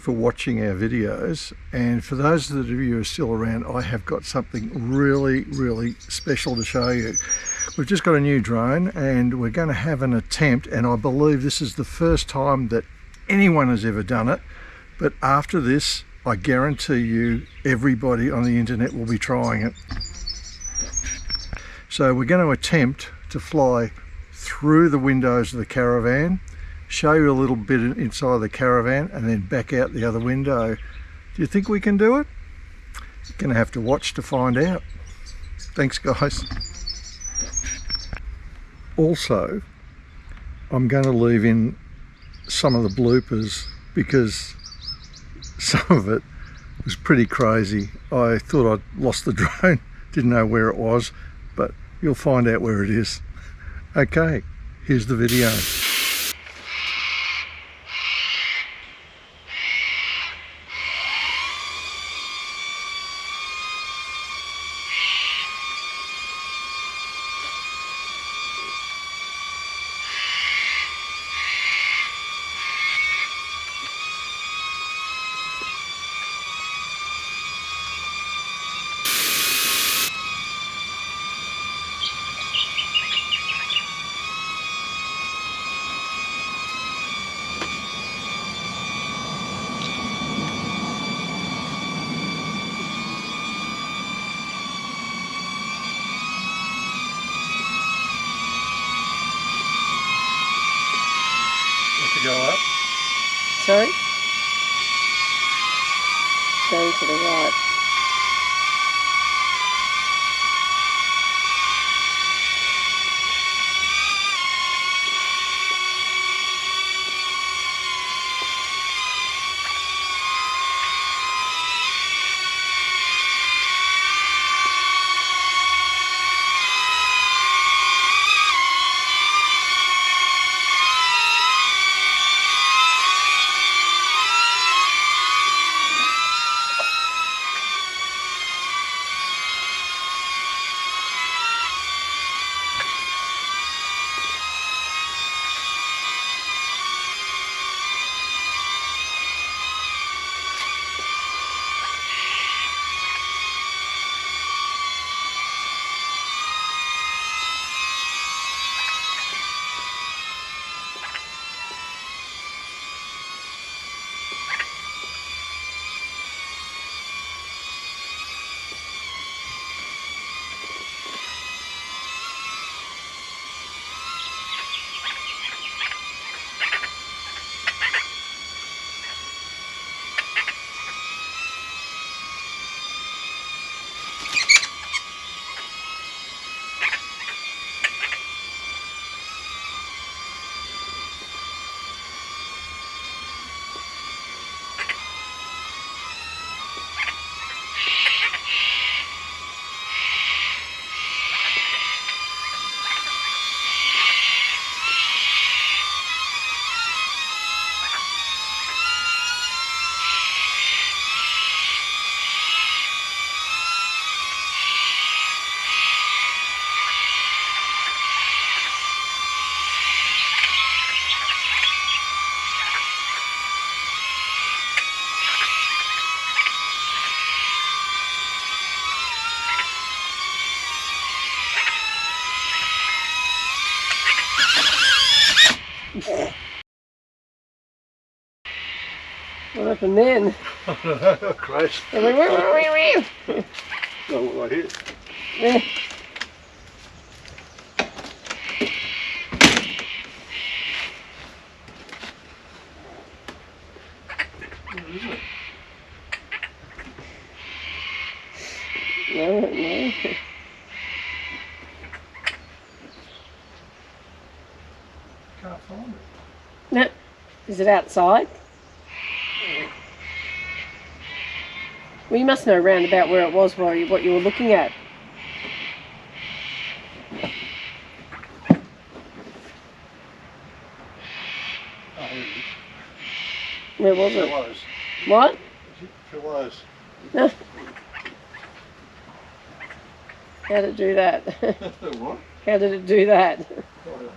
for watching our videos, and for those of you who are still around, I have got something really special to show you. We've just got a new drone and we're going to have an attempt, and I believe this is the first time that anyone has ever done it, but after this I guarantee you everybody on the internet will be trying it. So we're going to attempt to fly through the windows of the Caravan, show you a little bit inside the Caravan, and then back out the other window. Do you think we can do it? You're going to have to watch to find out. Thanks guys. Also, I'm going to leave in some of the bloopers because some of it was pretty crazy. I thought I'd lost the drone, didn't know where it was, but you'll find out where it is. Okay, here's the video. Go up. Sorry? Going to the right. What happened then? I don't know, Christ. It went No, right here. yeah. Where is it? No, no. Can't find it. No. Is it outside? Well, you must know round about where it was, what you were looking at. Oh, here it is. Where was it? Pillows. What? Pillows. No. How did it do that? What? How did it do that? I don't know.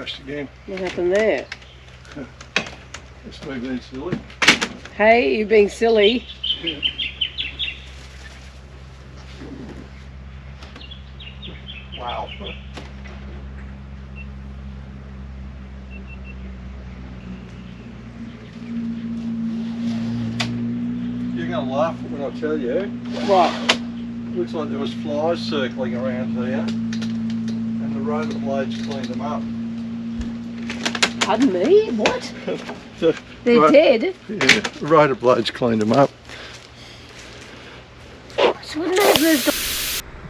crashed again. What happened there? It's me being silly. Hey, you being silly. Yeah. Wow. You're going to laugh when I tell you. What? Looks like there was flies circling around here, and the rotor blades cleaned them up. Pardon me? What? The They're dead? Yeah, the rotor blades cleaned them up. So wouldn't they have moved on?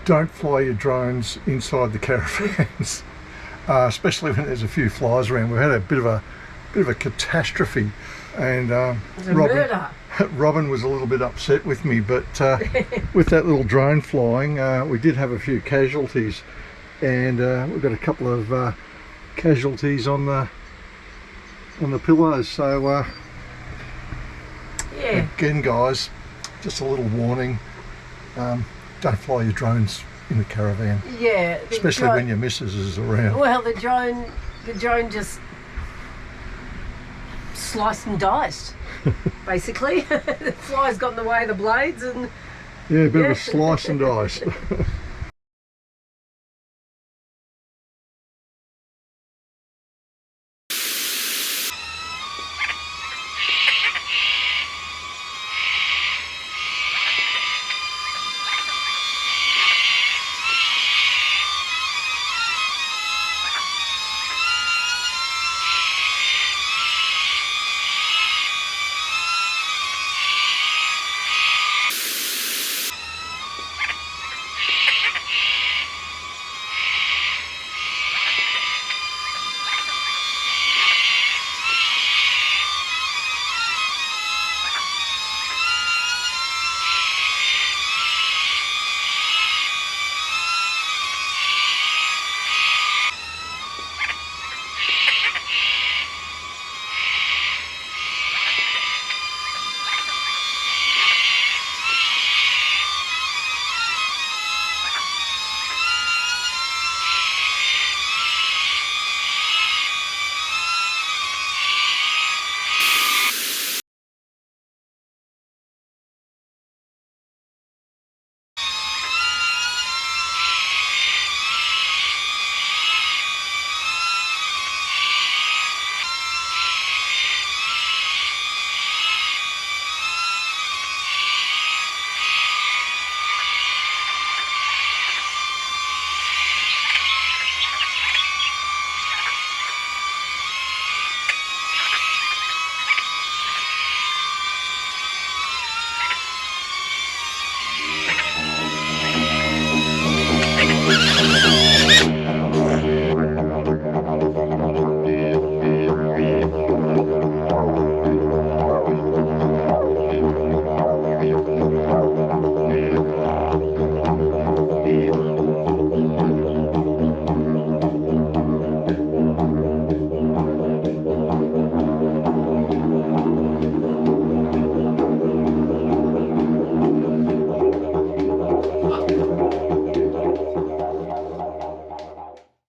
Don't fly your drones inside the caravans, especially when there's a few flies around. We've had a bit of a catastrophe, and Robin was a little bit upset with me, but with that little drone flying, we did have a few casualties, and we've got a couple of casualties on the pillows. So Yeah. again, guys, just a little warning: don't fly your drones in the caravan, Yeah. especially when your missus is around. Well, the drone just sliced and diced, basically. The flies got in the way of the blades, and Yeah, a bit of a slice and dice.